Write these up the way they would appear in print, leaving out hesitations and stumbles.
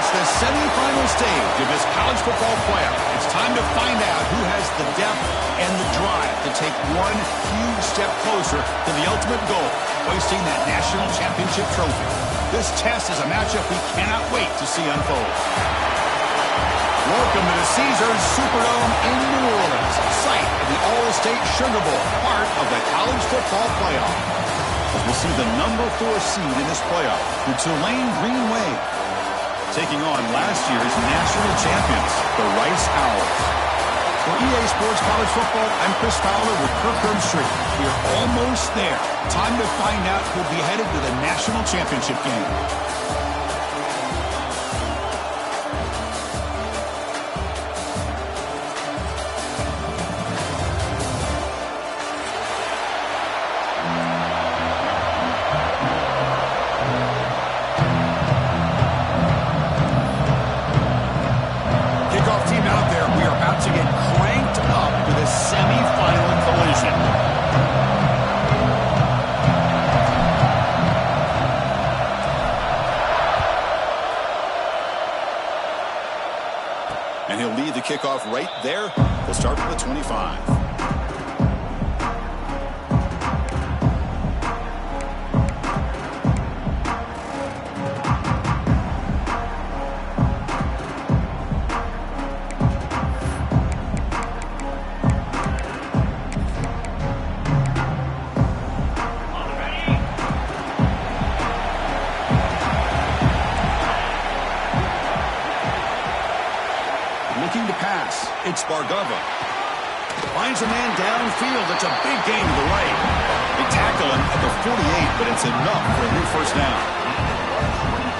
The semifinal stage of this college football playoff. It's time to find out who has the depth and the drive to take one huge step closer to the ultimate goal, hoisting that national championship trophy. This test is a matchup we cannot wait to see unfold. Welcome to the Caesars Superdome in New Orleans, site of the All-State Sugar Bowl, part of the college football playoff. As we'll see the number 4 seed in this playoff, the Tulane Green Wave, taking on last year's national champions, the Rice Owls. For EA Sports College Football, I'm Chris Fowler with Kirk Street. We are almost there. Time to find out who'll be headed to the national championship game. And he'll lead the kickoff right there. We'll start with the 25. Looking to pass. It's Bargava. Finds a man downfield. It's a big gain to the right. They tackle him at the 48, but it's enough for a new first down.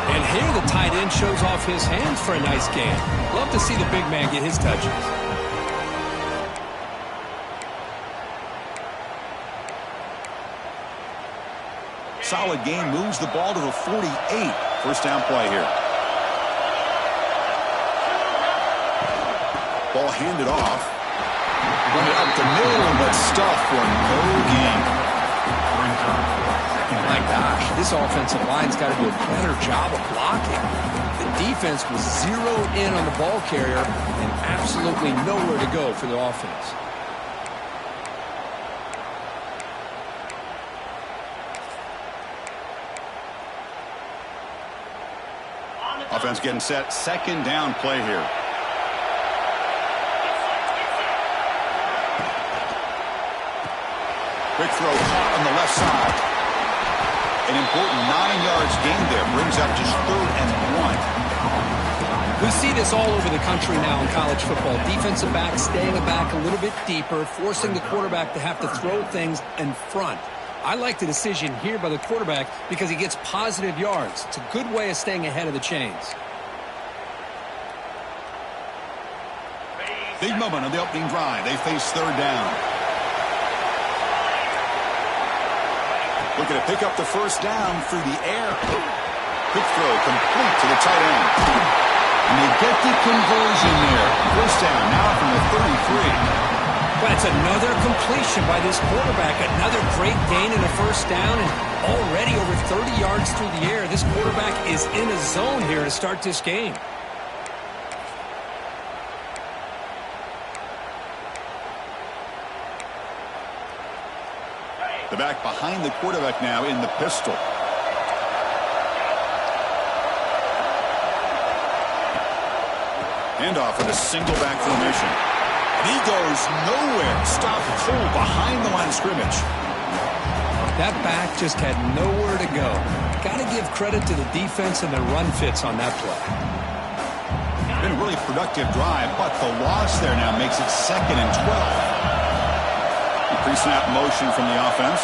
And here the tight end shows off his hands for a nice gain. Love to see the big man get his touches. Solid gain, moves the ball to the 48. First down play here. Ball handed off. Run it up the middle, but stuffed for no gain. My gosh, this offensive line's got to do a better job of blocking. The defense was zeroed in on the ball carrier and absolutely nowhere to go for the offense. Offense getting set. Second down play here. Quick throw caught on the left side. An important 9 yards gain there. Brings up just 3rd and 1. We see this all over the country now in college football. Defensive backs staying back a little bit deeper, forcing the quarterback to have to throw things in front. I like the decision here by the quarterback because he gets positive yards. It's a good way of staying ahead of the chains. Big moment on the opening drive. They face 3rd down. Looking to pick up the first down through the air. Quick throw complete to the tight end. And they get the conversion there. First down now from the 33. But it's another completion by this quarterback. Another great gain in a first down and already over 30 yards through the air. This quarterback is in a zone here to start this game. The back behind the quarterback now in the pistol. Handoff in a single back formation. And he goes nowhere. Stopped cold behind the line of scrimmage. That back just had nowhere to go. Got to give credit to the defense and their run fits on that play. Been a really productive drive, but the loss there now makes it 2nd and 12. Pre-snap motion from the offense.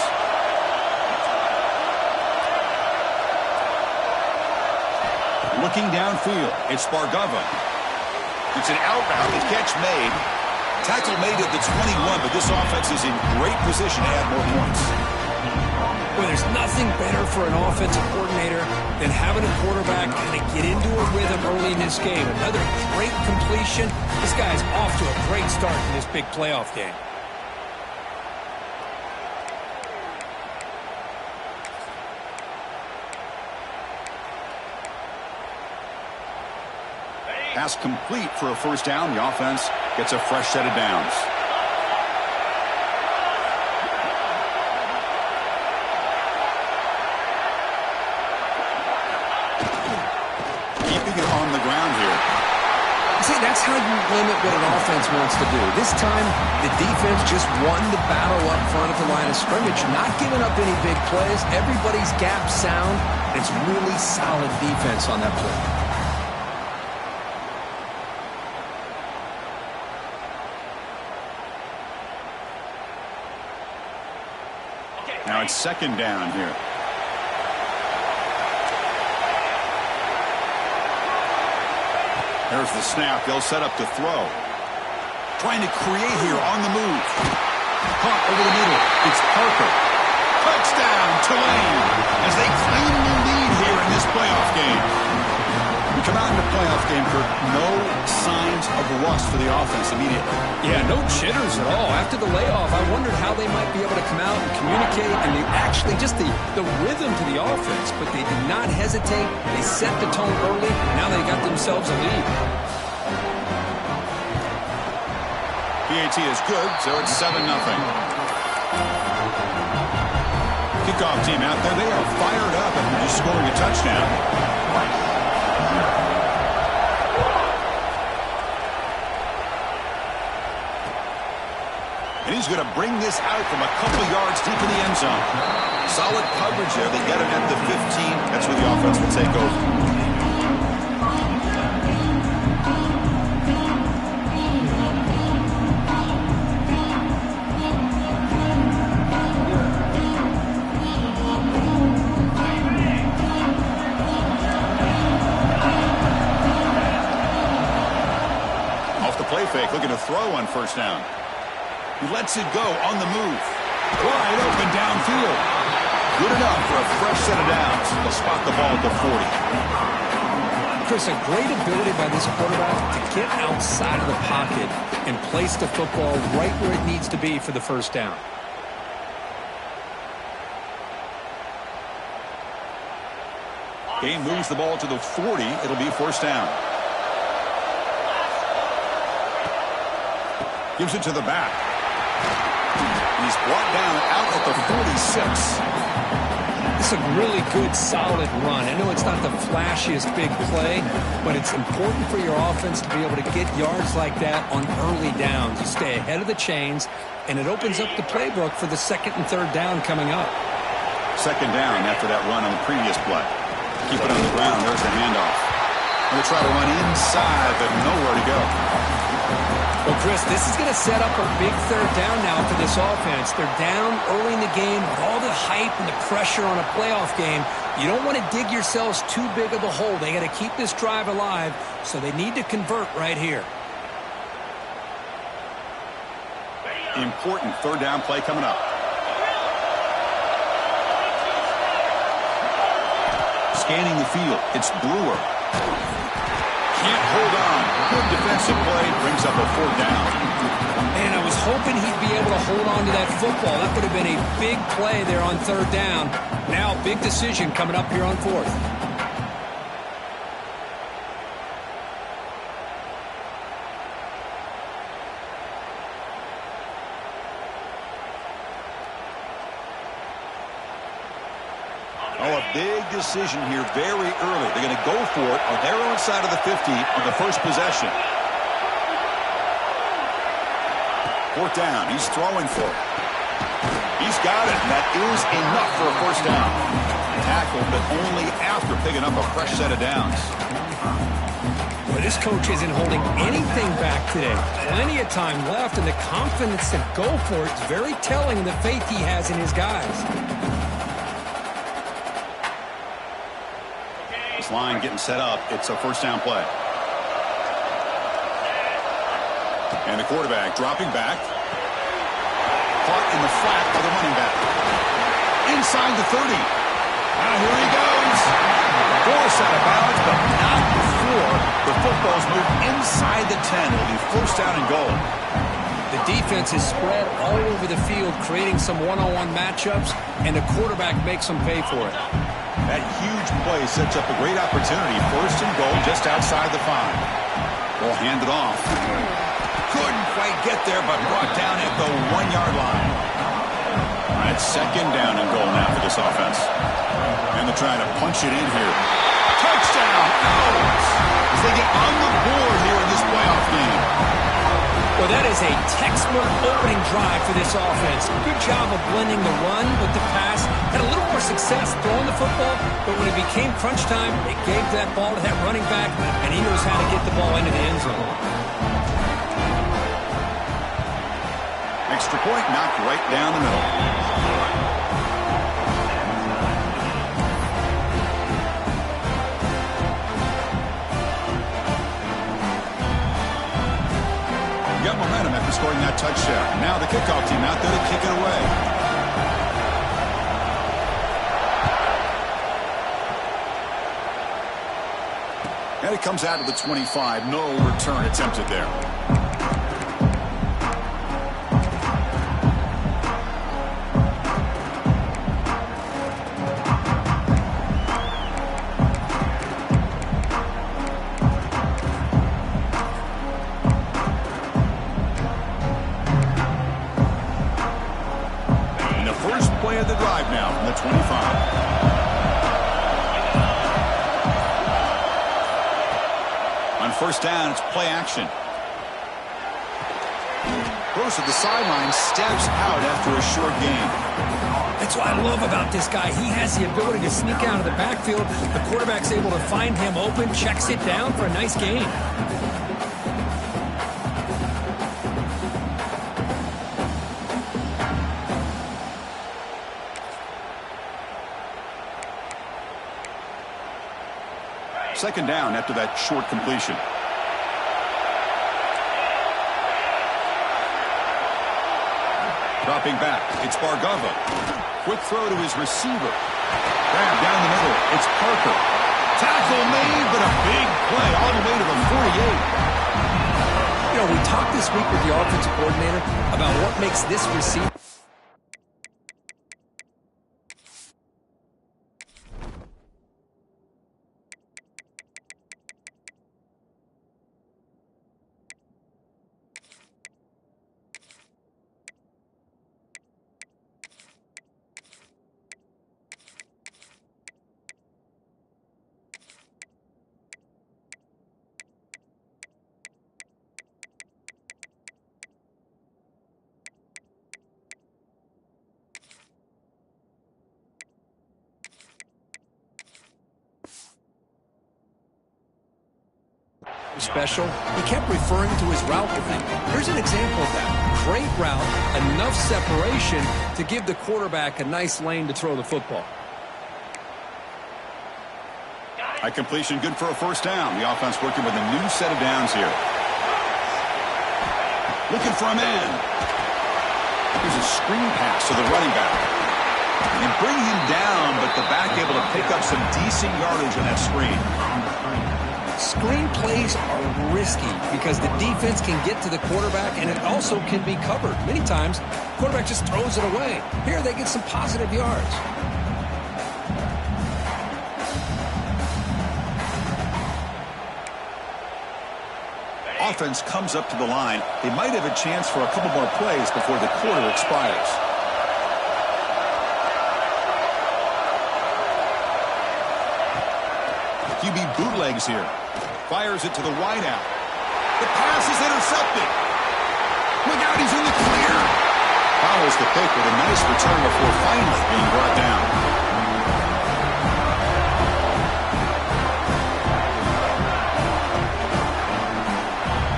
Looking downfield, it's Bargava. It's an out route, the catch made. Tackle made at the 21, but this offense is in great position to add more points. Well, there's nothing better for an offensive coordinator than having a quarterback kind of get into a rhythm early in this game. Another great completion. This guy's off to a great start in this big playoff game. Pass complete for a first down. The offense gets a fresh set of downs. Keeping it on the ground here. See, that's how you limit what an offense wants to do. This time, the defense just won the battle up front at the line of scrimmage, not giving up any big plays. Everybody's gap sound. It's really solid defense on that play. Now it's 2nd down here. There's the snap. They'll set up to throw. Trying to create here on the move. Caught over the middle. It's Parker. Touchdown, Tulane, as they claim the lead here in this playoff game. We come out in the playoff game, Kirk. No signs of rust for the offense immediately. Yeah, no jitters at all. After the layoff, I wondered how they might be able to come out and communicate and actually just the rhythm to the offense. But they did not hesitate. They set the tone early. Now they got themselves a lead. PAT is good, so it's 7-0. Kickoff team out there. They are fired up after just scoring a touchdown. And he's going to bring this out from a couple yards deep in the end zone. Solid coverage there. They get it at the 15. That's where the offense will take over. play fake, looking to throw on first down. He lets it go on the move. Wide open downfield. Good enough for a fresh set of downs. They'll spot the ball at the 40. Chris, a great ability by this quarterback to get outside of the pocket and place the football right where it needs to be for the first down. Game moves the ball to the 40. It'll be first down. Gives it to the back. He's brought down out at the 46. It's a really good, solid run. I know it's not the flashiest big play, but it's important for your offense to be able to get yards like that on early downs. You stay ahead of the chains, and it opens up the playbook for the second and third down coming up. Second down after that run on the previous play. Keep it on the ground. There's the handoff. Going to try to run inside, but nowhere to go. Well, Chris, this is going to set up a big third down now for this offense. They're down early in the game with all the hype and the pressure on a playoff game. You don't want to dig yourselves too big of a hole. They got to keep this drive alive, so they need to convert right here. Important third down play coming up. Scanning the field, it's Brewer. Can't hold on. Good defensive play, brings up a fourth down. Man, I was hoping he'd be able to hold on to that football. That would have been a big play there on third down. Now, big decision coming up here on fourth. Oh, a big decision here very early. They're going to go for it on their own side of the 50 on the first possession. Fourth down. He's throwing for it. He's got it. That is enough for a first down. Tackled, but only after picking up a fresh set of downs. Well, this coach isn't holding anything back today. Plenty of time left, and the confidence to go for it is very telling of the faith he has in his guys. This line getting set up. It's a first down play. And the quarterback dropping back. Caught in the flat by the running back. Inside the 30. Now here he goes. Force out of bounds, but not before the football's moved inside the 10. It'll be first down and goal. The defense is spread all over the field, creating some one-on-one matchups, and the quarterback makes them pay for it. That huge play sets up a great opportunity. First and goal just outside the 5. Ball handed off. Couldn't quite get there, but brought down at the 1-yard line. All right, second down and goal now for this offense. And they're trying to punch it in here. Touchdown! Out! As they get on the board here in this playoff game. Well, that is a textbook opening drive for this offense. Good job of blending the run with the pass. Had a little more success throwing the football, but when it became crunch time, it gave that ball to that running back, and he knows how to get the ball into the end zone. Extra point knocked right down the middle. Got momentum after scoring that touchdown. Now the kickoff team out there to kick it away. And it comes out of the 25. No return attempted there. Of the drive now from the 25. On first down, it's play action. Goes to the sideline, steps out after a short gain. That's what I love about this guy. He has the ability to sneak out of the backfield. The quarterback's able to find him open, checks it down for a nice gain. Second down after that short completion. Dropping back, it's Bargava. Quick throw to his receiver. Grab down the middle, it's Parker. Tackle made, but a big play all the way to the 48. You know, we talked this week with the offensive coordinator about what makes this receiver. Special, he kept referring to his route with him. Here's an example of that. Great route, enough separation to give the quarterback a nice lane to throw the football. A completion good for a first down. The offense working with a new set of downs here. Looking for a man. Here's a screen pass to the running back. And bring him down, but the back able to pick up some decent yardage on that screen. Screen plays are risky because the defense can get to the quarterback and it also can be covered. Many times, the quarterback just throws it away. Here they get some positive yards. Offense comes up to the line. They might have a chance for a couple more plays before the quarter expires. QB bootlegs here. Fires it to the wideout. The pass is intercepted. Look out, he's in the clear. Follows the pick with a nice return before finally being brought down.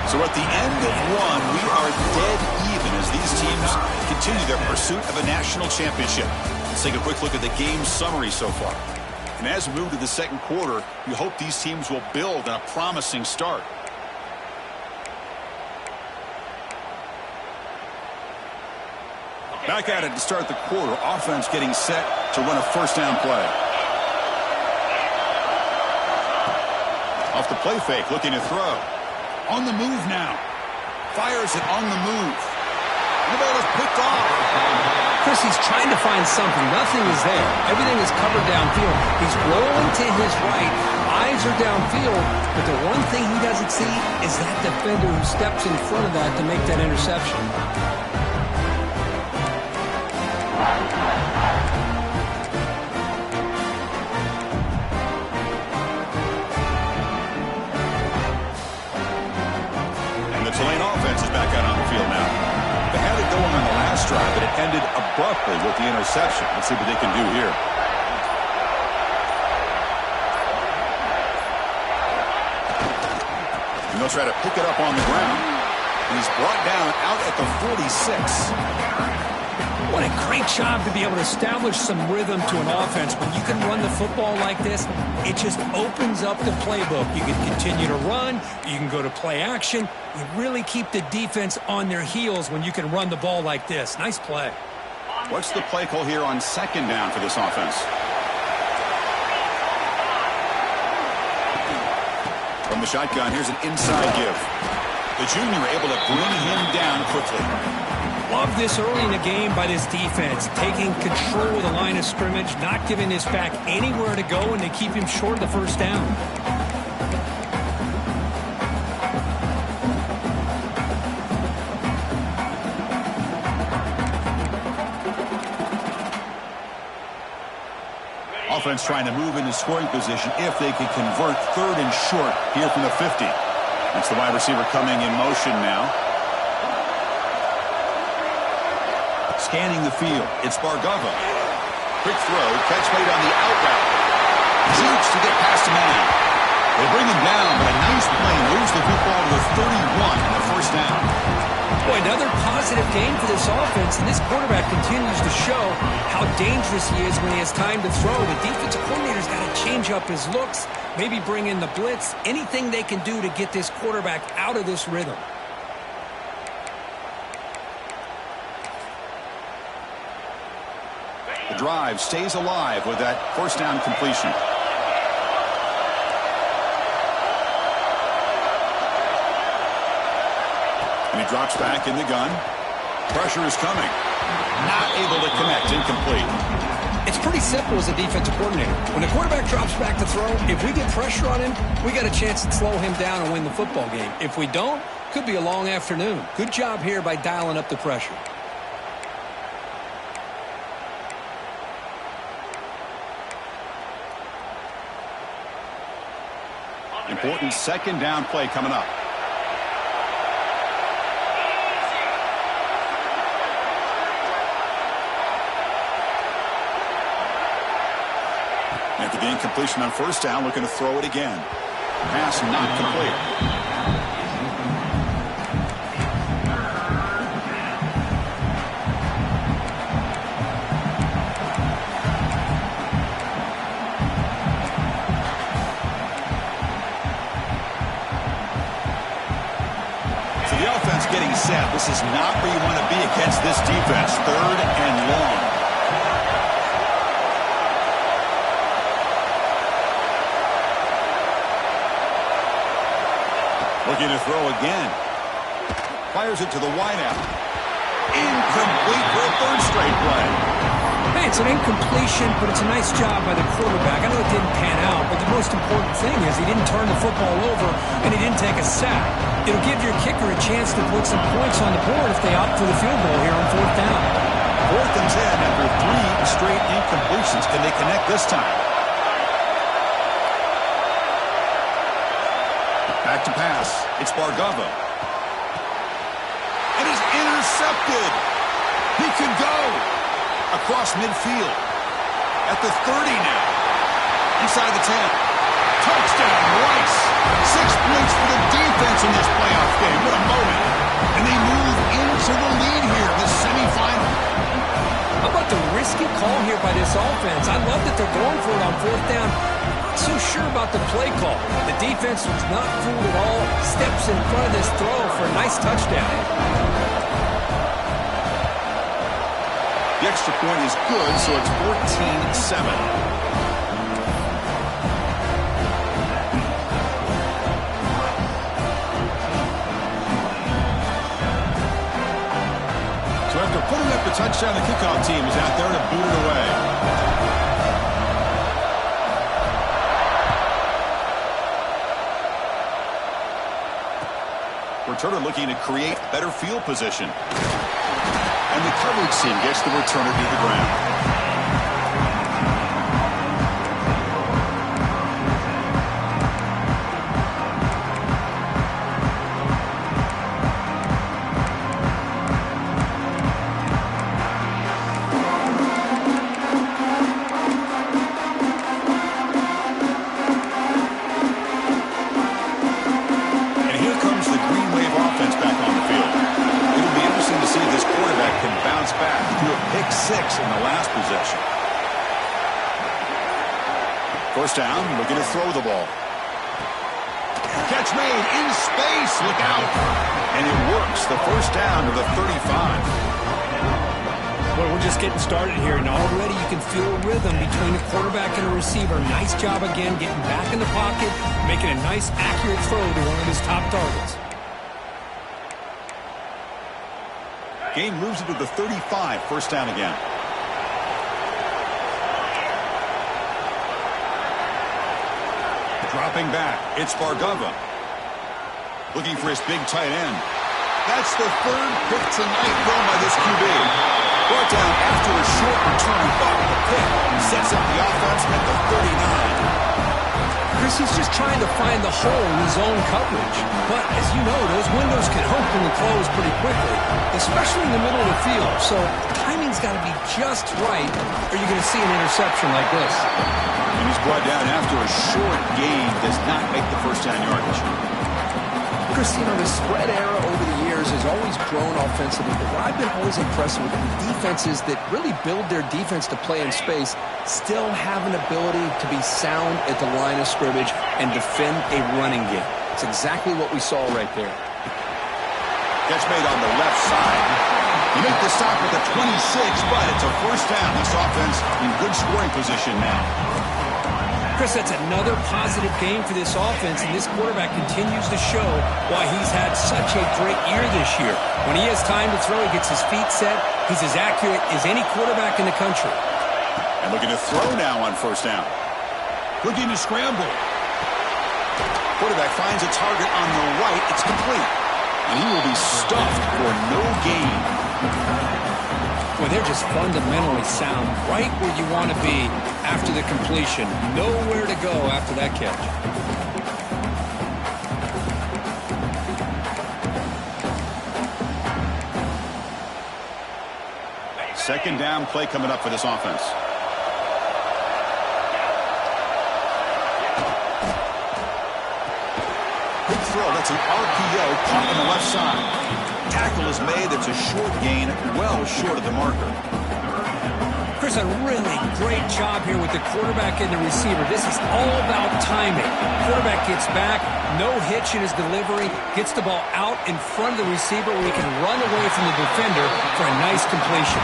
So at the end of one, we are dead even as these teams continue their pursuit of a national championship. Let's take a quick look at the game summary so far. And as we move to the second quarter, we hope these teams will build on a promising start. Back at it to start the quarter. Offense getting set to run a first down play. Off the play fake, looking to throw. On the move now. Fires it on the move. The ball is picked off. Chris, he's trying to find something. Nothing is there. Everything is covered downfield. He's rolling to his right. Eyes are downfield. But the one thing he doesn't see is that defender who steps in front of that to make that interception. And the Tulane offense is back out on the field now. They had it going on the last drive, but it ended abruptly with the interception. Let's see what they can do here. And they'll try to pick it up on the ground. And he's brought down out at the 46. What a great job to be able to establish some rhythm to an offense. When you can run the football like this, it just opens up the playbook. You can continue to run. You can go to play action. You really keep the defense on their heels when you can run the ball like this. Nice play. What's the play call here on second down for this offense? From the shotgun, here's an inside give. The junior able to bring him down quickly. Love this early in the game by this defense, taking control of the line of scrimmage, not giving this back anywhere to go, and they keep him short of the first down. Offense trying to move into scoring position if they can convert third and short here from the 50. That's the wide receiver coming in motion now. Scanning the field, it's Bargava. Quick throw, catch made on the out route. Jukes to get past a man. They bring him down, but a nice play moves the football to the 31 and the first down. Boy, another positive game for this offense, and this quarterback continues to show how dangerous he is when he has time to throw. The defensive coordinator's got to change up his looks, maybe bring in the blitz, anything they can do to get this quarterback out of this rhythm. drive stays alive with that first down completion. And he drops back in the gun. Pressure is coming. Not able to connect. Incomplete. It's pretty simple as a defensive coordinator. When the quarterback drops back to throw, if we get pressure on him, we got a chance to slow him down and win the football game. If we don't, could be a long afternoon. Good job here by dialing up the pressure. Important second down play coming up. After the incompletion on first down, looking to throw it again. Pass not complete. So the offense getting set. This is not where you want to be against this defense. 3rd and long. Looking to throw again. Fires it to the wideout. Incomplete for a 3rd straight play. Hey, it's an incompletion, but it's a nice job by the quarterback. I know it didn't pan out, but the most important thing is he didn't turn the football over and he didn't take a sack. It'll give your kicker a chance to put some points on the board if they opt for the field goal here on 4th down. 4th and 10 after 3 straight incompletions. Can they connect this time? Back to pass. It's Bargava. It is intercepted. He can go across midfield. At the 30 now. Inside the 10. Touchdown, Rice. 6 points for the defense in this playoff game. What a moment. And they move into the lead here in the semifinal. How about the risky call here by this offense? I love that they're going for it on 4th down. Not so sure about the play call. The defense was not fooled at all. Steps in front of this throw for a nice touchdown. The extra point is good, so it's 14-7. So after putting up the touchdown, the kickoff team is out there to boot it away. Returner looking to create better field position. And the coverage team gets the returner to the ground. In the last possession. First down, looking to throw the ball. Catch made in space. Look out. And it works. The first down to the 35. Well, we're just getting started here, and already you can feel a rhythm between the quarterback and the receiver. Nice job again getting back in the pocket, making a nice, accurate throw to one of his top targets. Game moves it to the 35. First down again. Dropping back. It's Bargava. Looking for his big tight end. That's the 3rd pick tonight thrown by this QB. Brought down after a short return. But the pick sets up the offense at the 39. Chris, he's just trying to find the hole in his own coverage. But, as you know, those windows can open and close pretty quickly, especially in the middle of the field. So, timing's got to be just right, or you're going to see an interception like this. And he's brought down after a short gain. Does not make the first down yardage. Chris, you know, the spread era over the years has always grown offensively, but what I've been always impressed with is defenses that really build their defense to play in space still have an ability to be sound at the line of scrimmage and defend a running game. It's exactly what we saw right there. Catch made on the left side. You make the stop at the 26, but it's a first down. This offense in good scoring position now. Chris, that's another positive game for this offense, and this quarterback continues to show why he's had such a great year this year. When he has time to throw, he gets his feet set. He's as accurate as any quarterback in the country. And looking to throw now on first down. Looking to scramble. Quarterback finds a target on the right. It's complete. And he will be stuffed for no gain. Well, they're just fundamentally sound, right where you want to be after the completion. Nowhere to go after that catch. Second down play coming up for this offense. Big throw. That's an RPO caught on the left side. Tackle is made. That's a short gain, well short of the marker. Chris, a really great job here with the quarterback and the receiver. This is all about timing. Quarterback gets back, no hitch in his delivery, gets the ball out in front of the receiver where he can run away from the defender for a nice completion.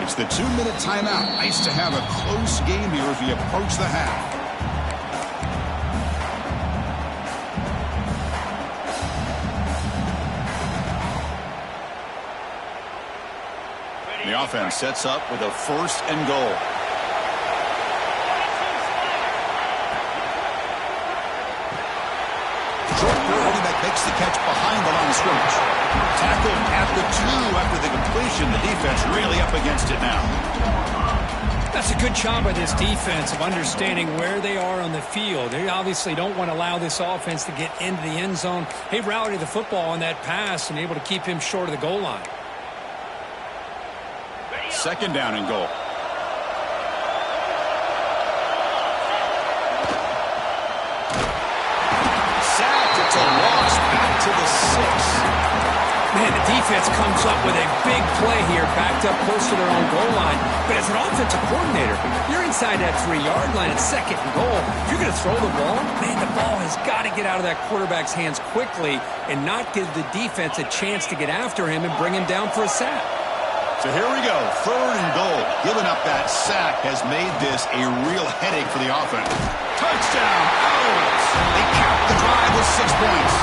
It's the 2-minute timeout. Nice to have a close game here as we approach the half. The offense sets up with a first and goal. Short running back makes the catch behind the line of scrimmage. Tackled at the 2 after the completion. The defense really up against it now. That's a good job by this defense of understanding where they are on the field. They obviously don't want to allow this offense to get into the end zone. They rallied the football on that pass and able to keep him short of the goal line. Second down and goal. Sacked. It's a loss back to the 6. Man, the defense comes up with a big play here, backed up close to their own goal line. But as an offensive coordinator, you're inside that 3-yard line at second and goal. If you're going to throw the ball, man, the ball has got to get out of that quarterback's hands quickly and not give the defense a chance to get after him and bring him down for a sack. So here we go, third and goal. Giving up that sack has made this a real headache for the offense. Touchdown, Owls! They cap the drive with 6 points.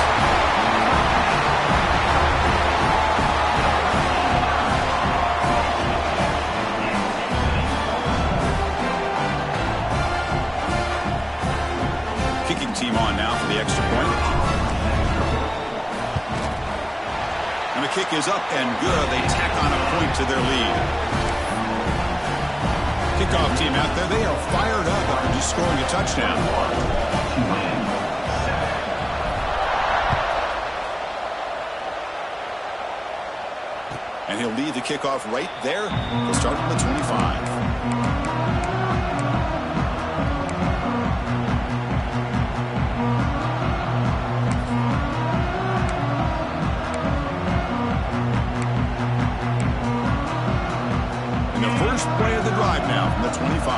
Kicking team on now for the extra point. And the kick is up and good. They tack on a point to their lead. Kickoff team out there. They are fired up after just scoring a touchdown. And he'll lead the kickoff right there. He'll start from the 25. First play of the drive now from the 25.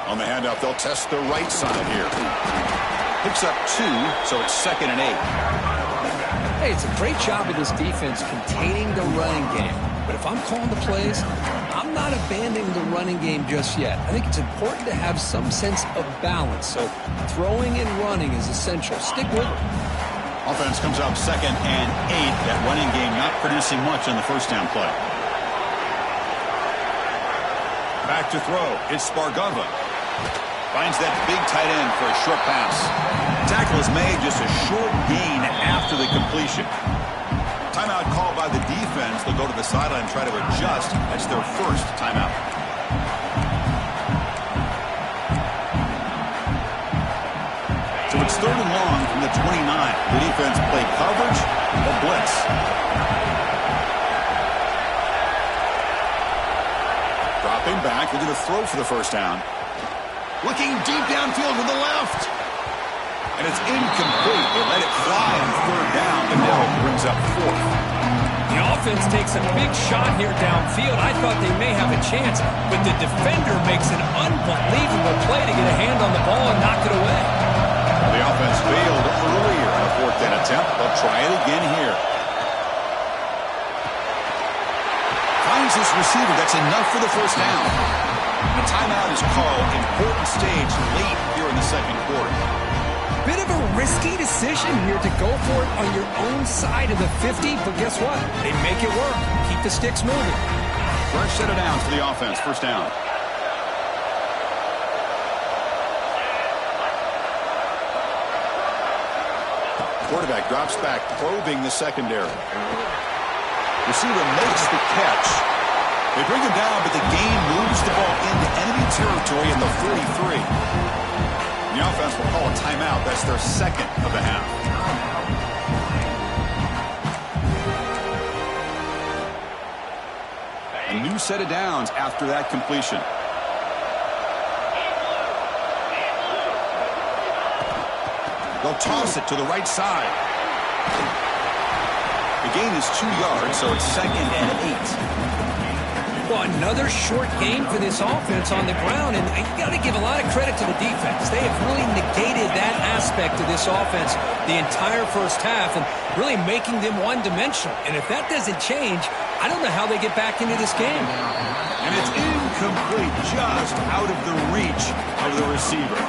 On the handoff, they'll test the right side here. Picks up 2, so it's 2nd and 8. Hey, it's a great job of this defense containing the running game. But if I'm calling the plays, I'm not abandoning the running game just yet. I think it's important to have some sense of balance. So throwing and running is essential. Stick with it. Offense comes up 2nd and 8. That running game not producing much on the first down play. Back to throw. It's Spargava. Finds that big tight end for a short pass. Tackle is made, just a short gain after the completion. Timeout called by the defense. They'll go to the sideline and try to adjust. That's their first timeout. So it's 3rd and long from the 29. The defense played coverage or blitz. Dropping back, looking to throw for the first down. Looking deep downfield to the left. And it's incomplete. They let it fly on 3rd down, and now it brings up 4th. The offense takes a big shot here downfield. I thought they may have a chance, but the defender makes an unbelievable play to get a hand on the ball and knock it away. The offense failed earlier on a 4th down attempt. They'll try it again here. Finds this receiver. That's enough for the first down. The timeout is called. Important stage late here in the second quarter. Bit of a risky decision here to go for it on your own side of the 50, but guess what? They make it work. Keep the sticks moving. Fresh set of downs for the offense. First down. Quarterback drops back, probing the secondary. Receiver makes the catch. They bring him down, but the game moves the ball into enemy territory in the 43. The offense will call a timeout. That's their second of the half. A new set of downs after that completion. They'll toss it to the right side. The gain is 2 yards, so it's 2nd and 8. Well, another short game for this offense on the ground, and you got to give a lot of credit to the defense. They have really negated that aspect of this offense the entire first half and really making them one-dimensional. And if that doesn't change, I don't know how they get back into this game. And it's incomplete, just out of the reach of the receiver.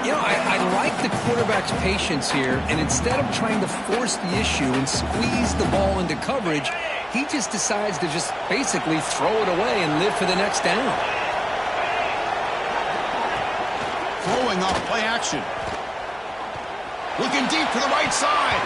You know, I like the quarterback's patience here, and instead of trying to force the issue and squeeze the ball into coverage, he just decides to just basically throw it away and live for the next down. Throwing off play action. Looking deep to the right side.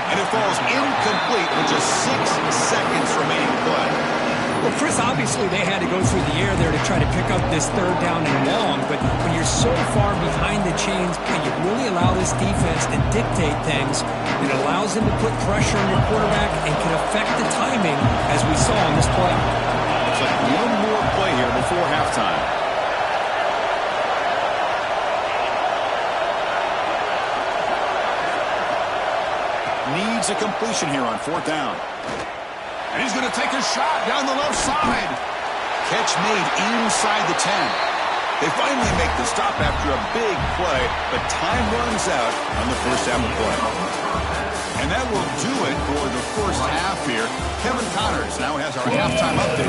And it falls incomplete with just 6 seconds remaining to play. Well, Chris, obviously they had to go through the air there to try to pick up this 3rd down and long, but when you're so far behind the chains, can you really allow this defense to dictate things? It allows them to put pressure on your quarterback and can affect the timing, as we saw in this play. Looks like one more play here before halftime. Needs a completion here on 4th down. And he's going to take a shot down the left side. Catch made inside the 10. They finally make the stop after a big play, but time runs out on the first half of play. And that will do it for the first half here. Kevin Connors now has our halftime update.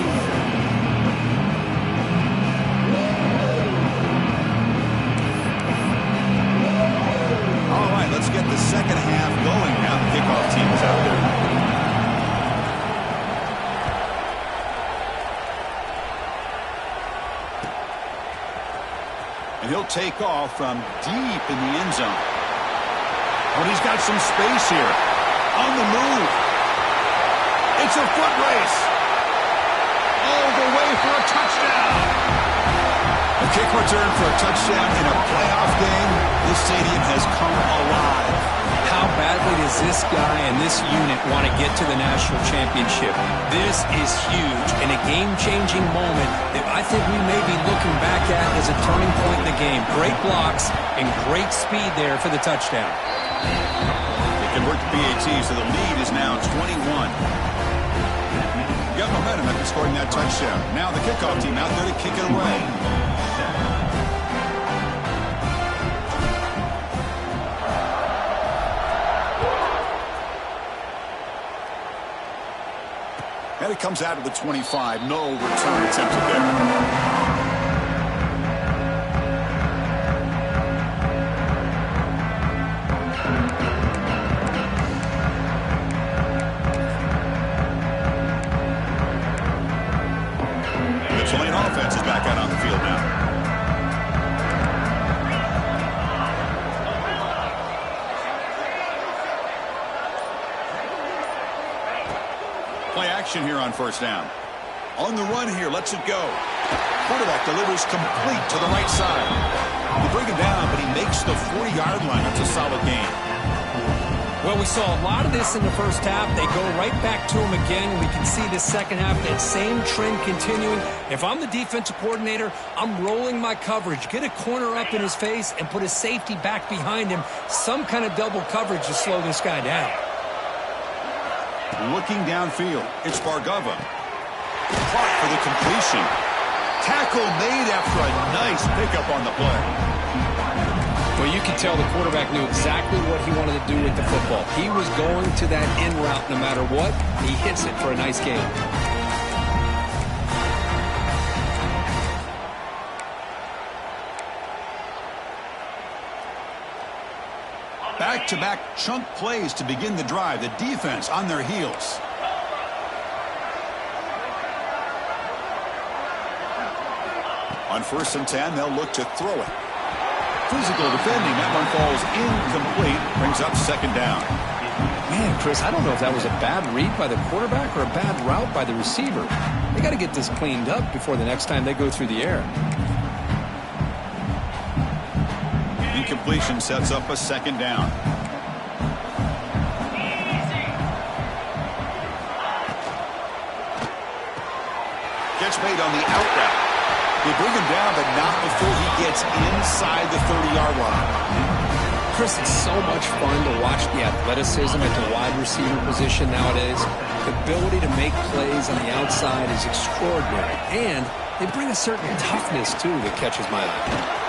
All right, let's get the second half going now. The kickoff team is out there. And he'll take off from deep in the end zone. But he's got some space here. On the move. It's a foot race. All the way for a touchdown. A kick return for a touchdown in a playoff game. This stadium has come alive. How badly does this guy and this unit want to get to the national championship? This is huge and a game-changing moment that I think we may be looking back at as a turning point in the game. Great blocks and great speed there for the touchdown. They convert the PAT, so the lead is now 21. Got momentum after scoring that touchdown. Now the kickoff team out there to kick it away. And it comes out of the 25. No return attempted there. Offense is back out on the field now. Play action here on first down. On the run here, lets it go. Quarterback delivers complete to the right side. They bring him down, but he makes the 40-yard line. That's a solid gain. Well, we saw a lot of this in the first half. They go right back to him again. We can see the second half, that same trend continuing. If I'm the defensive coordinator, I'm rolling my coverage. Get a corner up in his face and put a safety back behind him. Some kind of double coverage to slow this guy down. looking downfield. It's Bargova. Caught for the completion. Tackle made after a nice pickup on the play. Well, you can tell the quarterback knew exactly what he wanted to do with the football. He was going to that in route no matter what. He hits it for a nice gain. Back-to-back chunk plays to begin the drive. The defense on their heels. On 1st and 10, they'll look to throw it. Physical defending. That one falls incomplete. Brings up 2nd down. Man, Chris, I don't know if that was a bad read by the quarterback or a bad route by the receiver. They got to get this cleaned up before the next time they go through the air. Incompletion sets up a 2nd down. Catch made on the out route. They bring him down, but not before he gets inside the 30-yard line. Chris, it's so much fun to watch the athleticism at the wide receiver position nowadays. The ability to make plays on the outside is extraordinary, and they bring a certain toughness, too, that catches my eye.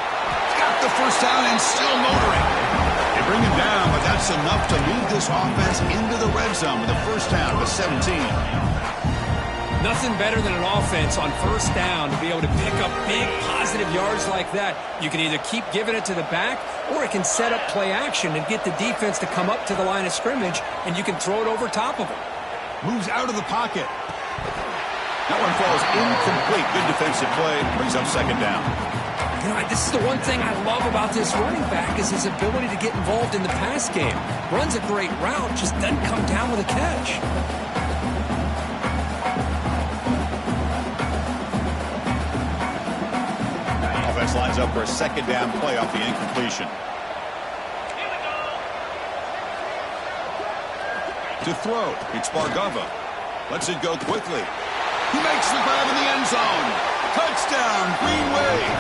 Got the 1st down and still motoring. They bring him down, but that's enough to move this offense into the red zone with a 1st down with 17. Nothing better than an offense on 1st down to be able to pick up big positive yards like that. You can either keep giving it to the back, or it can set up play action and get the defense to come up to the line of scrimmage, and you can throw it over top of them. Moves out of the pocket. That one falls incomplete. Good defensive play. Brings up 2nd down. You know, this is the one thing I love about this running back is his ability to get involved in the pass game. Runs a great route, just doesn't come down with a catch. Offense lines up for a 2nd down play off the incompletion. To throw, it's Bargova. Lets it go quickly. He makes the grab in the end zone. Touchdown, Green Wave.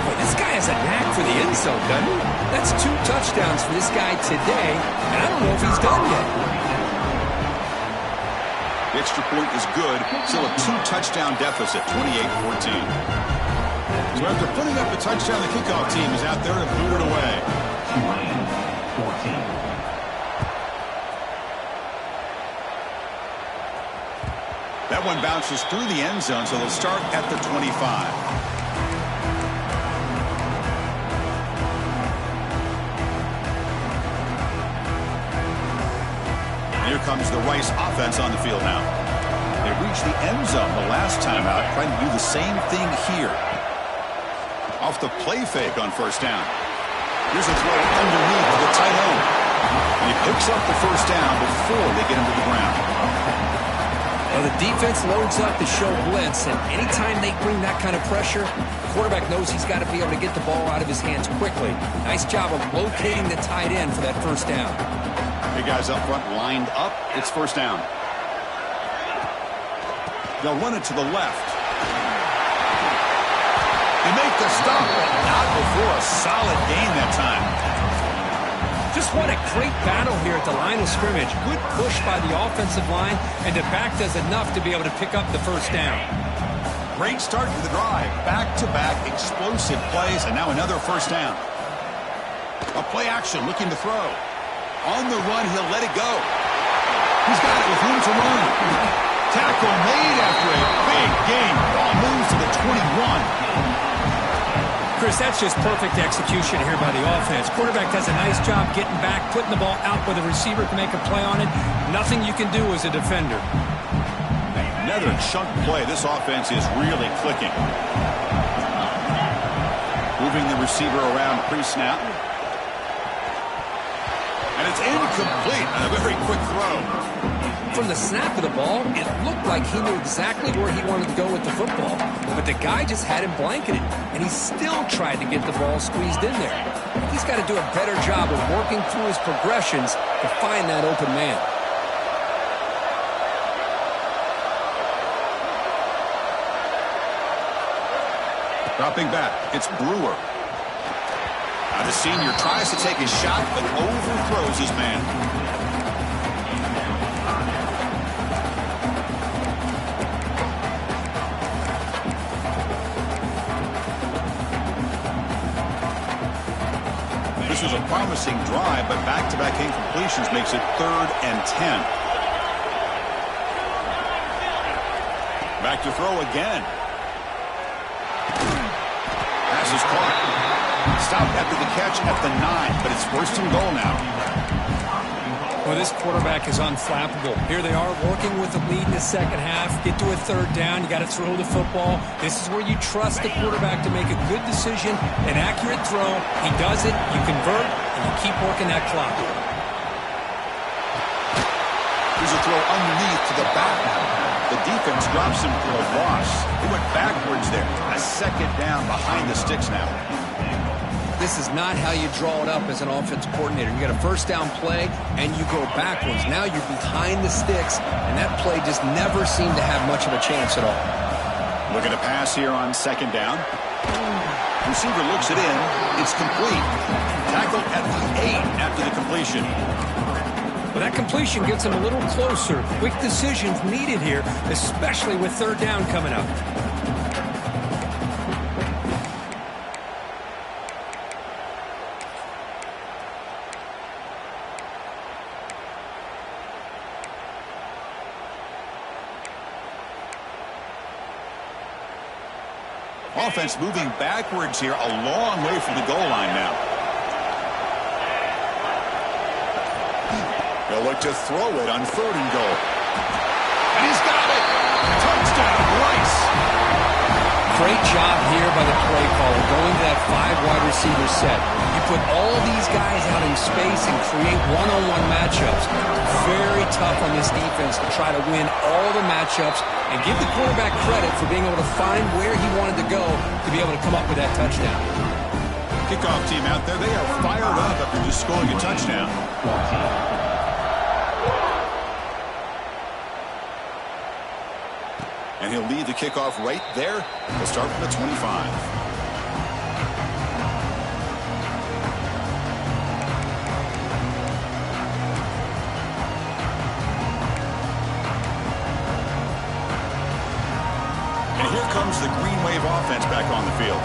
Boy, this guy has a knack for the end zone, doesn't he? That's 2 touchdowns for this guy today, and I don't know if he's done yet. The extra point is good. Still a 2-touchdown deficit, 28-14. So after putting up a touchdown, the kickoff team is out there to boot it away. 14. That one bounces through the end zone, so they'll start at the 25. Here comes the Rice offense on the field now. They reached the end zone the last time out, trying to do the same thing here. Off the play fake on 1st down. Here's a throw underneath to the tight end. And he picks up the 1st down before they get him to the ground. Well, the defense loads up to show blitz, and anytime they bring that kind of pressure, the quarterback knows he's got to be able to get the ball out of his hands quickly. Nice job of locating the tight end for that 1st down. Big guys up front lined up. It's 1st down. They'll run it to the left. They make the stop, but not before a solid gain that time. Just what a great battle here at the line of scrimmage. Good push by the offensive line, and the back does enough to be able to pick up the 1st down. Great start to the drive. Back-to-back explosive plays, and now another 1st down. A play action looking to throw. On the run, he'll let it go. He's got it with room to run. Tackle made after a big gain. Ball moves to the 21. Chris, that's just perfect execution here by the offense. Quarterback does a nice job getting back, putting the ball out where the receiver can make a play on it. Nothing you can do as a defender. Another chunk play. This offense is really clicking. Moving the receiver around pre-snap. And it's incomplete on a very quick throw. From the snap of the ball, it looked like he knew exactly where he wanted to go with the football. But the guy just had him blanketed, and he still tried to get the ball squeezed in there. He's got to do a better job of working through his progressions to find that open man. Dropping back, it's Brewer. Now the senior tries to take his shot, but overthrows his man. This was a promising drive, but back-to-back incompletions makes it 3rd and 10. Back to throw again. Pass is caught. Stopped after the catch at the 9, but it's 1st and goal now. Well, this quarterback is unflappable. Here they are working with the lead in the second half. Get to a 3rd down. You got to throw the football. This is where you trust the quarterback to make a good decision, an accurate throw. He does it, you convert, and you keep working that clock. Here's a throw underneath to the back. The defense drops him for a loss. He went backwards there. A 2nd down behind the sticks now. This is not how you draw it up as an offensive coordinator. You got a 1st down play, and you go backwards. Now you're behind the sticks, and that play just never seemed to have much of a chance at all. Looking to pass here on 2nd down. Receiver looks it in. It's complete. Tackled at the 8 after the completion. Well, that completion gets him a little closer. Quick decisions needed here, especially with 3rd down coming up. Offense moving backwards here, a long way from the goal line now. They'll look to throw it on 3rd and goal. And he's got it! Touchdown, Rice! Great job here by the play caller, going to that 5-wide receiver set. You put all these guys out in space and create one-on-one matchups. Very tough on this defense to try to win all the matchups and give the quarterback credit for being able to find where he wanted to go to be able to come up with that touchdown. Kickoff team out there, they are fired up after just scoring a touchdown. And he'll lead the kickoff right there. We'll start from the 25. Comes the Green Wave offense back on the field.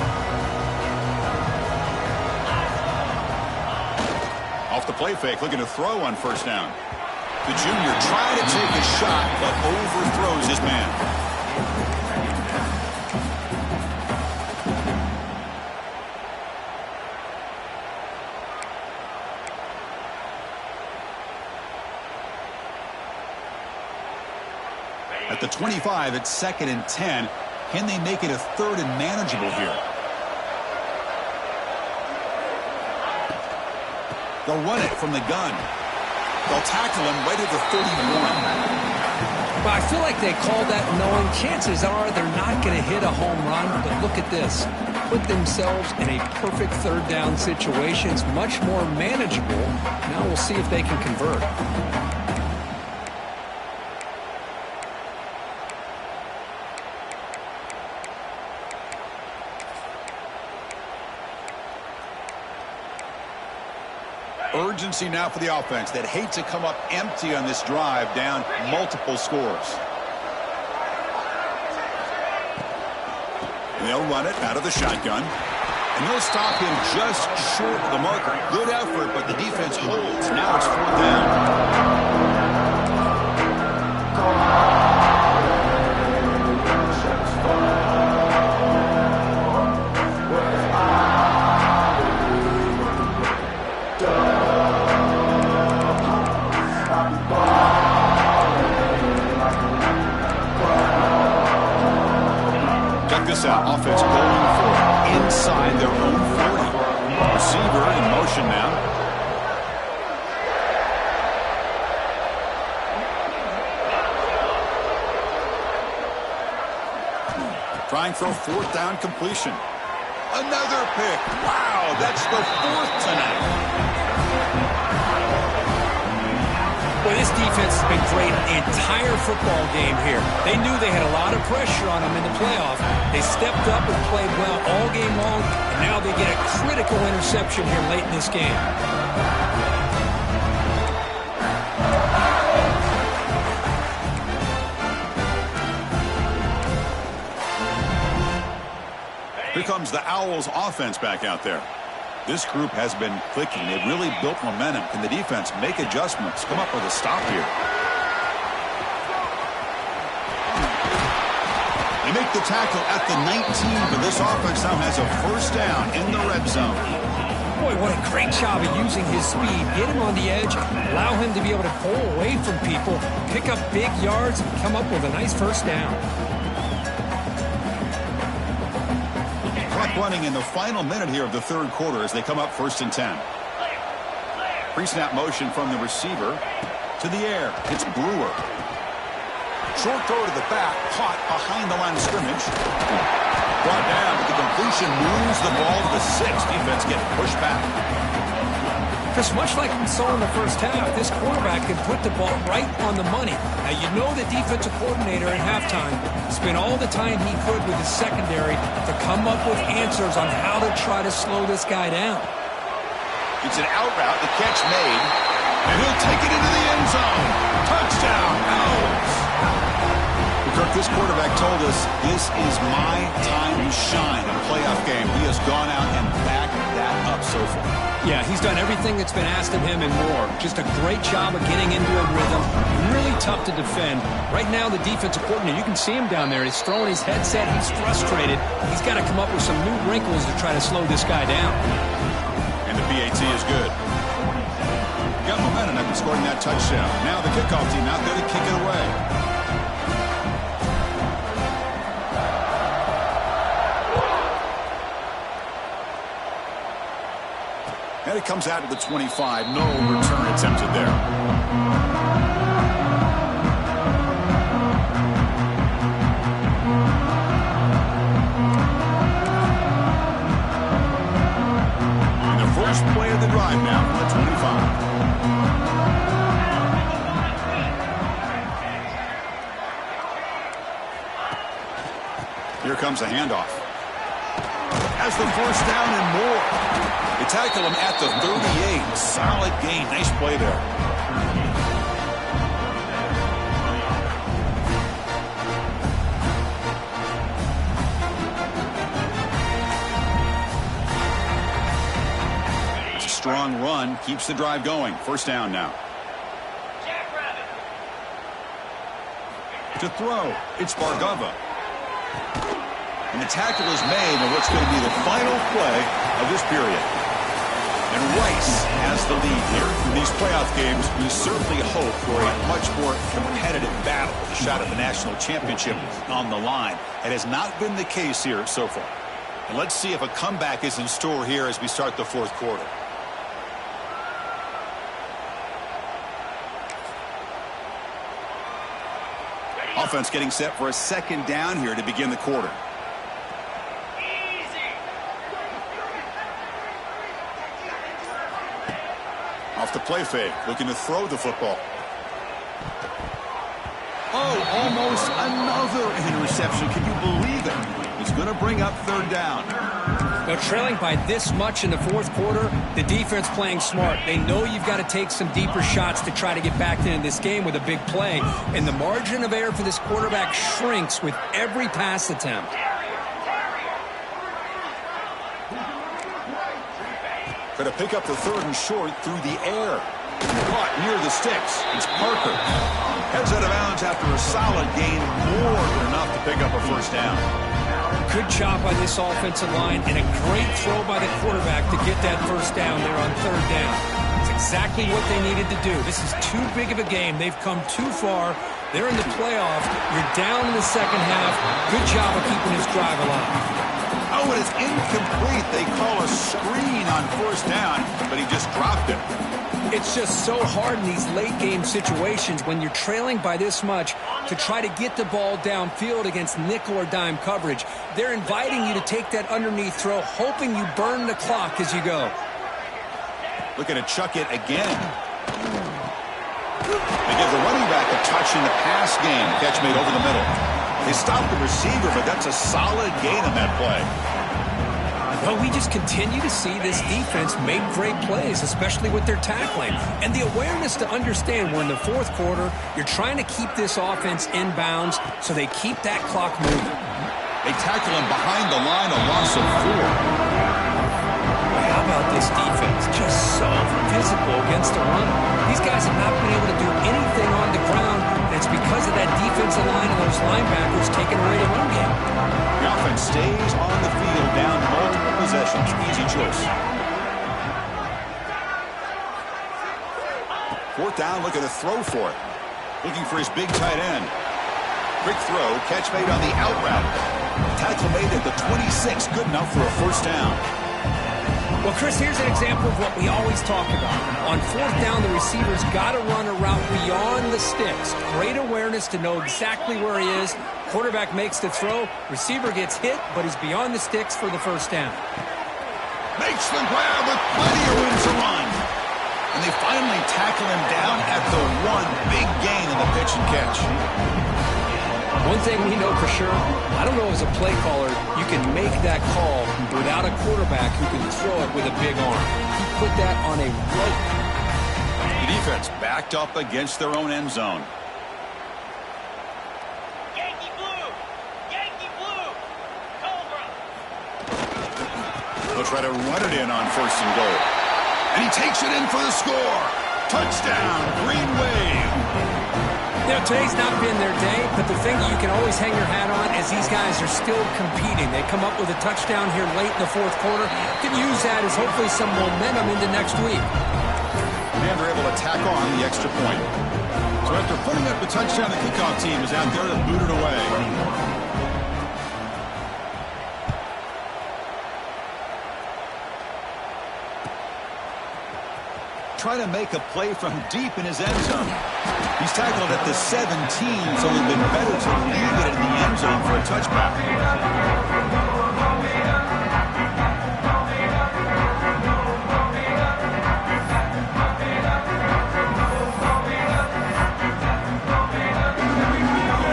Off the play fake, looking to throw on 1st down. The junior trying to take a shot, but overthrows his man. At the 25, it's 2nd and 10. Can they make it a 3rd and manageable here? They'll run it from the gun. They'll tackle him right at the 31. But I feel like they called that knowing chances are they're not going to hit a home run. But look at this. Put themselves in a perfect 3rd down situation. It's much more manageable. Now we'll see if they can convert. Urgency now for the offense that hate to come up empty on this drive, down multiple scores. And they'll run it out of the shotgun. And they'll stop him just short of the marker. Good effort, but the defense holds. Now it's 4th down. This out. Offense going for it inside their own 40. Receiver in motion now. Trying for a 4th down completion. Another pick. Wow, that's the 4th tonight. Well, this defense has been great the entire football game here. They knew they had a lot of pressure on them in the playoff. They stepped up and played well all game long, and now they get a critical interception here late in this game. Here comes the Owls offense back out there. This group has been clicking. They've really built momentum. Can the defense make adjustments? Come up with a stop here. They make the tackle at the 19, but this offense now has a first down in the red zone. Boy, what a great job of using his speed. Get him on the edge, allow him to be able to pull away from people, pick up big yards, and come up with a nice first down. Clock running in the final minute here of the third quarter as they come up 1st and 10. Pre-snap motion from the receiver to the air. It's Brewer. Short throw to the back, caught behind the line of scrimmage. Brought down, but the completion moves the ball to the 6. Defense getting pushed back. Because much like we saw in the first half, this quarterback can put the ball right on the money. Now, you know the defensive coordinator at halftime spent all the time he could with his secondary to come up with answers on how to try to slow this guy down. It's an out route, the catch made, and he'll take it into the end zone. Touchdown, Owls! Kirk, this quarterback told us this is my time to shine in a playoff game. He has gone out and backed that up so far. Yeah, he's done everything that's been asked of him and more. Just a great job of getting into a rhythm. Really tough to defend. Right now, the defensive coordinator, you can see him down there. He's throwing his headset. He's frustrated. He's got to come up with some new wrinkles to try to slow this guy down. And the PAT is good. Got momentum after scoring that touchdown. Now the kickoff team out there to kick it away. And it comes out to the 25. No return attempted there. And the first play of the drive now from the 25. Here comes a handoff. Has the first down and more. They tackle him at the 38. Solid gain. Nice play there. It's a strong run. Keeps the drive going. First down now. To throw. It's Bargava. And the tackle is made on what's going to be the final play of this period. And Rice has the lead here. In these playoff games, we certainly hope for a much more competitive battle with a shot at the national championship on the line. It has not been the case here so far. And let's see if a comeback is in store here as we start the fourth quarter. Offense getting set for a second down here to begin the quarter. Off the play fake, looking to throw the football. Oh, almost another interception. Can you believe it? He's going to bring up third down. Now, trailing by this much in the fourth quarter, the defense playing smart. They know you've got to take some deeper shots to try to get back into this game with a big play. And the margin of error for this quarterback shrinks with every pass attempt. Going to pick up the third and short through the air. Caught near the sticks. It's Parker. Heads out of bounds after a solid gain. More than enough to pick up a first down. Good job by this offensive line and a great throw by the quarterback to get that first down there on third down. It's exactly what they needed to do. This is too big of a game. They've come too far. They're in the playoff. You're down in the second half. Good job of keeping this drive alive. Oh, it is incomplete. They call a screen on first down, but he just dropped it. It's just so hard in these late-game situations when you're trailing by this much to try to get the ball downfield against nickel or dime coverage. They're inviting you to take that underneath throw, hoping you burn the clock as you go. Looking to chuck it again. They give the running back a touch in the pass game. Catch made over the middle. They stopped the receiver, but that's a solid gain on that play. Well, we just continue to see this defense make great plays, especially with their tackling. And the awareness to understand we're in the fourth quarter, you're trying to keep this offense in bounds so they keep that clock moving. They tackle him behind the line, a loss of 4. How about about this defense. Just so physical against the run. These guys have not been able to do anything on the ground, and it's because of that defensive line and those linebackers taking away the run game. The offense stays on the field down multiple possessions. Easy choice. Fourth down, looking to throw for it. Looking for his big tight end. Quick throw, catch made on the out route. Tackle made at the 26, good enough for a first down. Well, Chris, here's an example of what we always talk about. On fourth down, the receiver's got to run a route beyond the sticks. Great awareness to know exactly where he is. Quarterback makes the throw. Receiver gets hit, but he's beyond the sticks for the first down. Makes the grab with plenty of room to run. And they finally tackle him down at the one. Big gain in the pitch and catch. One thing we know for sure, I don't know as a play caller, you can make that call without a quarterback who can throw it with a big arm. He put that on a rope. The defense backed up against their own end zone. Yankee blue! Yankee blue! Cobra! They'll try to run it in on first and goal. And he takes it in for the score. Touchdown, Green Wave. You know, today's not been their day, but the thing that you can always hang your hat on is these guys are still competing. They come up with a touchdown here late in the fourth quarter. You can use that as hopefully some momentum into next week. And they're able to tack on the extra point. So after putting up the touchdown, the kickoff team is out there to boot it away. Trying to make a play from deep in his end zone. He's tackled at the 17, so it's been better to leave it in the end zone for a touchback.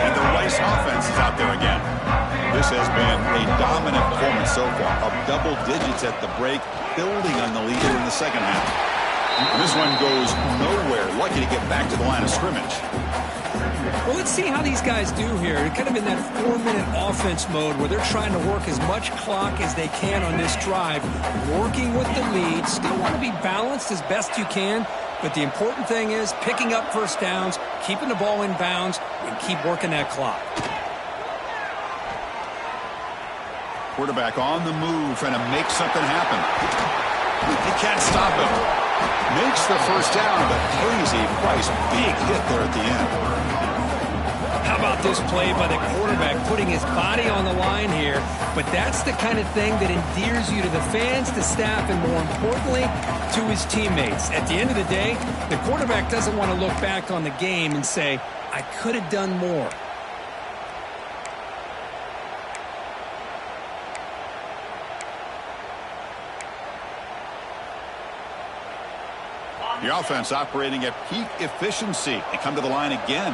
And the Rice offense is out there again. This has been a dominant performance so far, up double digits at the break, building on the lead here in the second half. This one goes nowhere. Lucky to get back to the line of scrimmage. Well, let's see how these guys do here. They're kind of in that 4-minute offense mode where they're trying to work as much clock as they can on this drive, working with the lead. Still want to be balanced as best you can, but the important thing is picking up first downs, keeping the ball in bounds, and keep working that clock. Quarterback on the move, trying to make something happen. He can't stop him. Makes the first down, but pays a price. Big hit there at the end. How about this play by the quarterback, putting his body on the line here? But that's the kind of thing that endears you to the fans, the staff, and more importantly, to his teammates. At the end of the day, the quarterback doesn't want to look back on the game and say, I could have done more. The offense operating at peak efficiency. They come to the line again.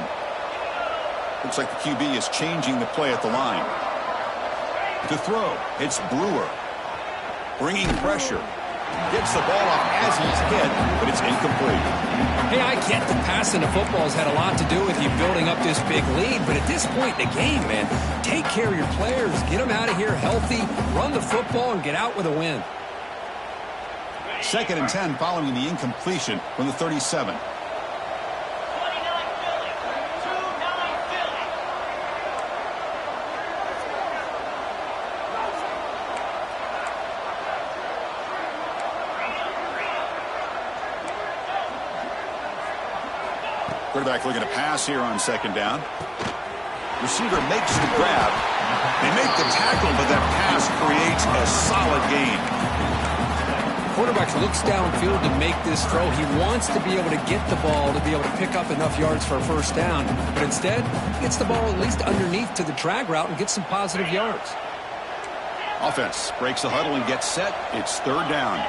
Looks like the QB is changing the play at the line. To throw, it's Brewer. Bringing pressure. Gets the ball off as he's hit, but it's incomplete. Hey, I get the passing of football has had a lot to do with you building up this big lead, but at this point in the game, man, take care of your players. Get them out of here healthy, run the football, and get out with a win. 2nd and 10 following the incompletion from the 37. 29 Philly. 29 Philly. Quarterback looking to pass here on 2nd down. Receiver makes the grab. They make the tackle, but that pass creates a solid gain. Quarterback looks downfield to make this throw. He wants to be able to get the ball to be able to pick up enough yards for a first down. But instead, he gets the ball at least underneath to the drag route and gets some positive yards. Offense breaks the huddle and gets set. It's 3rd down.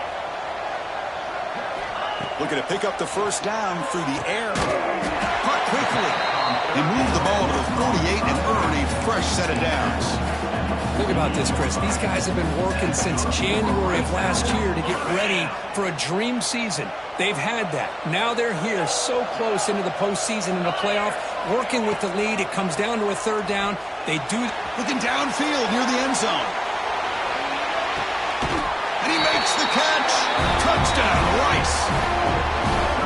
Looking to pick up the first down through the air. Caught quickly. They move the ball to the 48 and earn a fresh set of downs. Think about this, Chris. These guys have been working since January of last year to get ready for a dream season. They've had that. Now they're here so close into the postseason and the playoff, working with the lead. It comes down to a 3rd down. They do. Looking downfield near the end zone. And he makes the catch. Touchdown, Rice.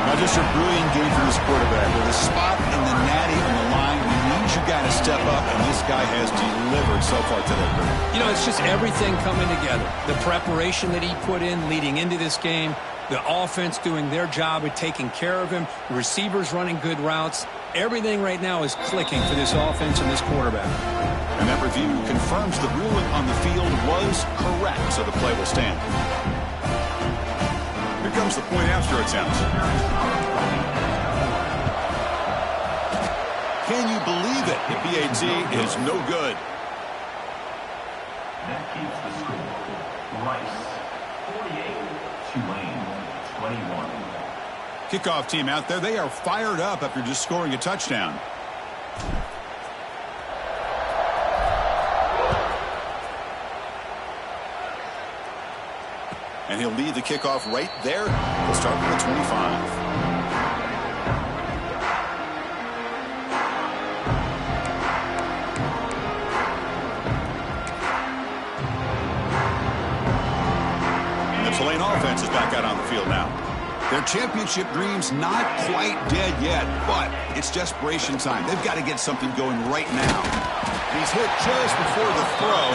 Now just a brilliant game for this quarterback. With a spot in the natty on the line, it means you got to step up, and this guy has delivered so far today. You know, it's just everything coming together. The preparation that he put in leading into this game, the offense doing their job at taking care of him, receivers running good routes. Everything right now is clicking for this offense and this quarterback. And that review confirms the ruling on the field was correct, so the play will stand. Here comes the point after attempt. Can you believe it? The BAT is no good. That keeps the score. Rice, 48, Tulane, 21. Kickoff team out there. They are fired up after just scoring a touchdown. And he'll lead the kickoff right there. He'll start with the 25. And the Tulane offense is back out on the field now. Their championship dreams not quite dead yet, but it's desperation time. They've got to get something going right now. He's hit just before the throw.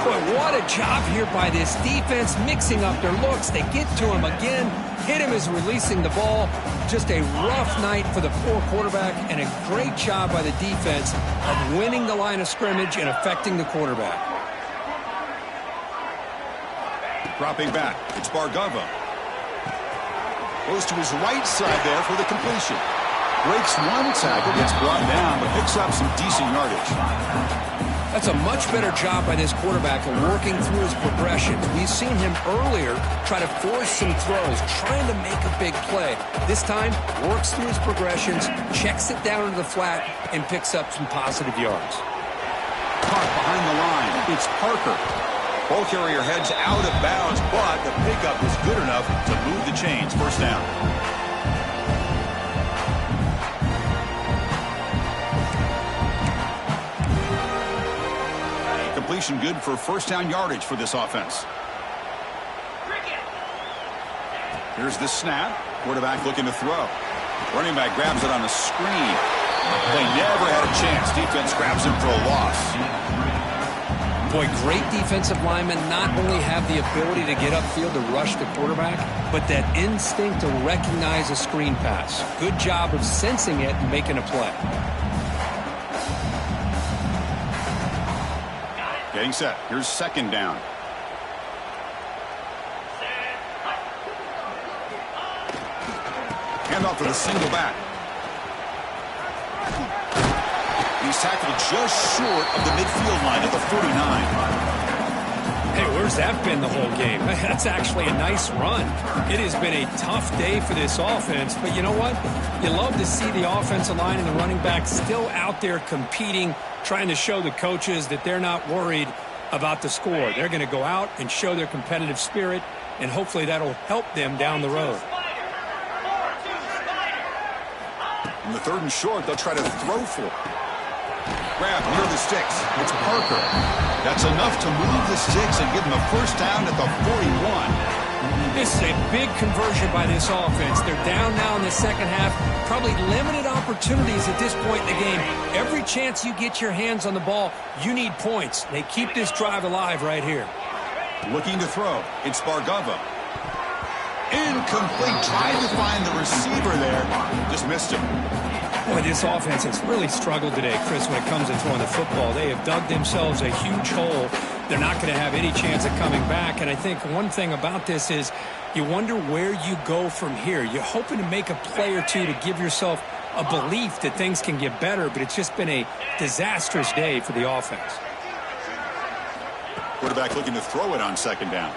Boy, what a job here by this defense, mixing up their looks. They get to him again, hit him as releasing the ball. Just a rough night for the poor quarterback, and a great job by the defense of winning the line of scrimmage and affecting the quarterback. Dropping back, it's Bargava. Goes to his right side there for the completion. Breaks one tackle, gets brought down, but picks up some decent yardage. That's a much better job by this quarterback of working through his progressions. We've seen him earlier try to force some throws, trying to make a big play. This time, works through his progressions, checks it down into the flat, and picks up some positive yards. Caught behind the line. It's Parker. Ball carrier heads out of bounds, but the pickup is good enough to move the chains. First down. Completion good for first down yardage for this offense. Here's the snap. Quarterback looking to throw. Running back grabs it on the screen. They never had a chance. Defense grabs him for a loss. Boy, great defensive linemen not only have the ability to get upfield to rush the quarterback, but that instinct to recognize a screen pass. Good job of sensing it and making a play. Getting set. Here's second down. Handoff to the single back. He's tackled just short of the midfield line at the 49. Hey, where's that been the whole game? That's actually a nice run. It has been a tough day for this offense, but you know what? You love to see the offensive line and the running back still out there competing, trying to show the coaches that they're not worried about the score. They're going to go out and show their competitive spirit, and hopefully that'll help them down the road. In the third and short, they'll try to throw for it. Grab near the sticks. It's Parker. That's enough to move the sticks and give them a first down at the 41. This is a big conversion by this offense. They're down now in the second half. Probably limited opportunities at this point in the game. Every chance you get your hands on the ball, you need points. They keep this drive alive right here. Looking to throw. It's Bargava. Incomplete. Tried to find the receiver there. Just missed him. Boy, this offense has really struggled today, Chris, when it comes to throwing the football. They have dug themselves a huge hole. They're not going to have any chance of coming back. And I think one thing about this is you wonder where you go from here. You're hoping to make a play or two to give yourself a belief that things can get better, but it's just been a disastrous day for the offense. Quarterback looking to throw it on second down.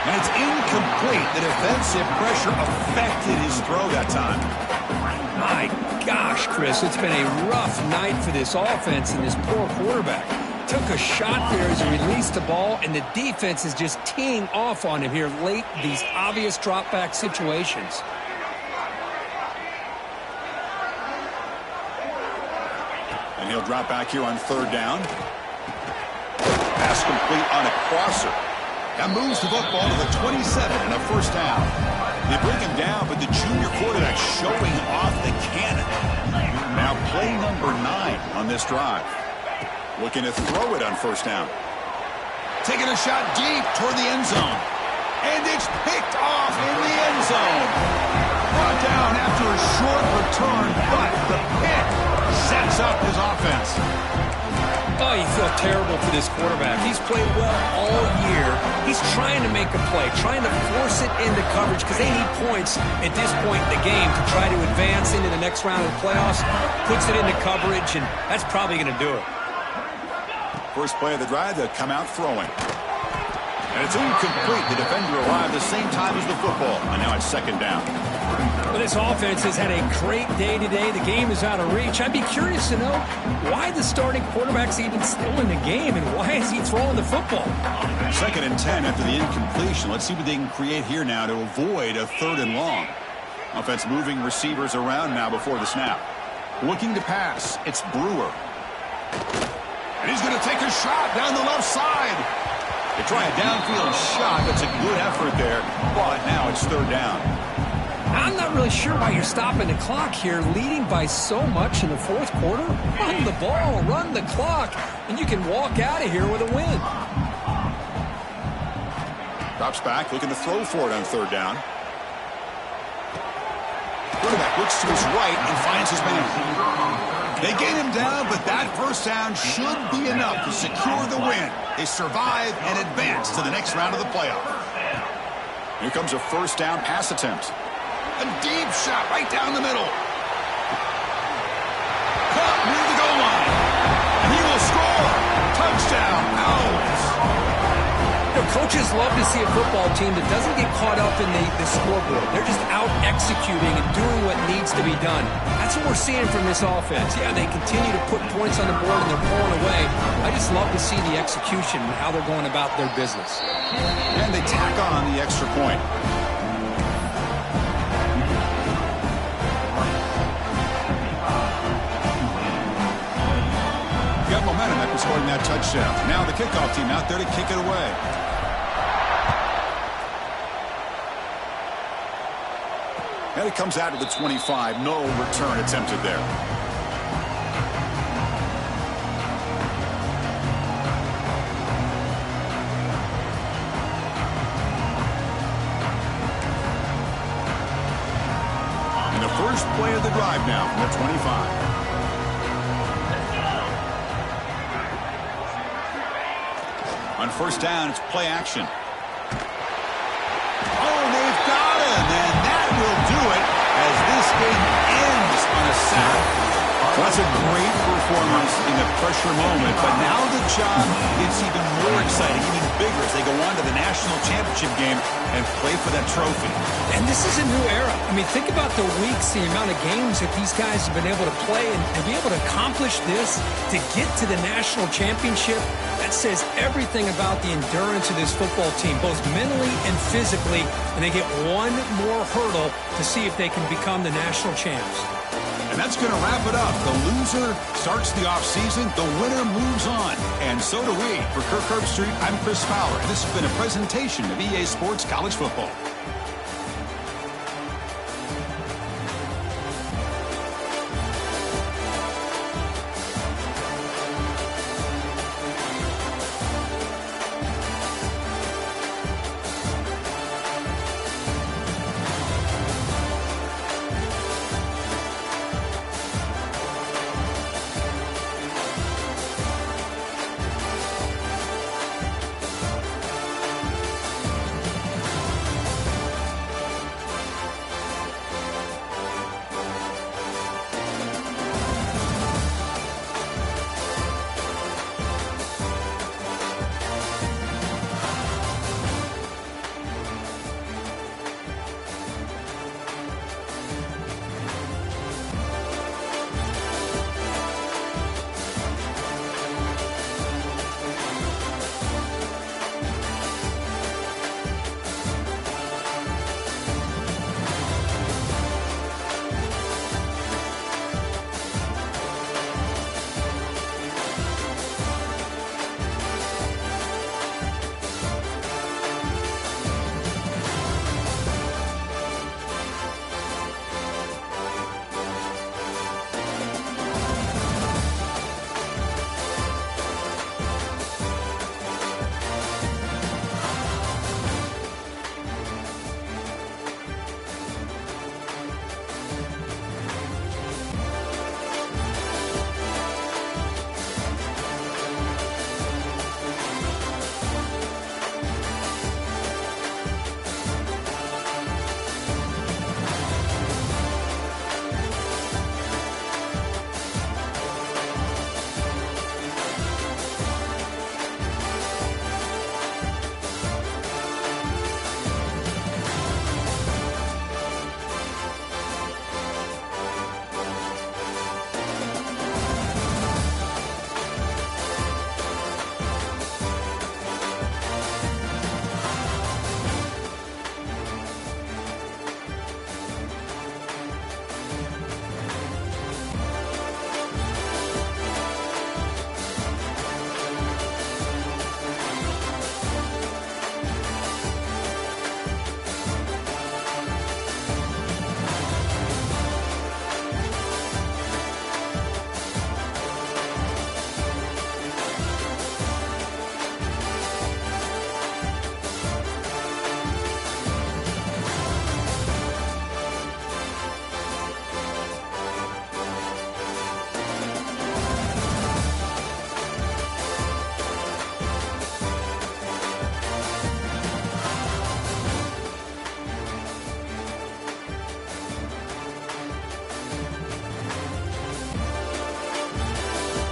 And it's incomplete. The defensive pressure affected his throw that time. My gosh, Chris, it's been a rough night for this offense and this poor quarterback. Took a shot there as he released the ball, and the defense is just teeing off on him here late in these obvious drop-back situations. And he'll drop back here on third down. Pass complete on a crosser. That moves the football to the 27 and a first down. They bring him down, but the junior quarterback showing off the cannon. Now play number 9 on this drive. Looking to throw it on first down. Taking a shot deep toward the end zone. And it's picked off in the end zone. Brought down after a short return, but the pick sets up his offense. Oh, you feel terrible for this quarterback. He's played well all year. He's trying to make a play, trying to force it into coverage because they need points at this point in the game to try to advance into the next round of the playoffs. Puts it into coverage, and that's probably going to do it. First play of the drive, they'll come out throwing. And it's incomplete. The defender arrived the same time as the football, and now it's second down. Well, this offense has had a great day today. The game is out of reach. I'd be curious to know why the starting quarterback's even still in the game, and why is he throwing the football? Second and 10 after the incompletion. Let's see what they can create here now to avoid a third and long. Offense moving receivers around now before the snap. Looking to pass. It's Brewer. And he's going to take a shot down the left side. They try a downfield shot. That's a good effort there, but now it's third down. I'm not really sure why you're stopping the clock here, leading by so much in the fourth quarter. Run the ball, run the clock, and you can walk out of here with a win. Drops back, looking to throw for it on third down. Quarterback looks to his right and finds his man. They gain him down, but that first down should be enough to secure the win. They survive and advance to the next round of the playoff. Here comes a first down pass attempt. A deep shot right down the middle. Caught near the goal line. And he will score. Touchdown, Owls. Coaches love to see a football team that doesn't get caught up in the scoreboard. They're just out executing and doing what needs to be done. That's what we're seeing from this offense. Yeah, they continue to put points on the board and they're pulling away. I just love to see the execution and how they're going about their business. And they tack on the extra point. Got momentum after scoring that touchdown. Now the kickoff team out there to kick it away. And it comes out to the 25. No return attempted there. And the first play of the drive now from the 25. On first down, it's play action. Oh, they've got him, and that will do it as this game ends on a sack. Well, that's a great performance in the pressure moment, but now the job gets even more exciting, even bigger as they go on to the national championship game and play for that trophy. And this is a new era. I mean, think about the weeks, the amount of games that these guys have been able to play, and to be able to accomplish this, to get to the national championship, that says everything about the endurance of this football team, both mentally and physically, and they get one more hurdle to see if they can become the national champs. And that's going to wrap it up. The loser starts the offseason. The winner moves on. And so do we. For Kirk Herbstreit, I'm Chris Fowler. This has been a presentation of EA Sports College Football.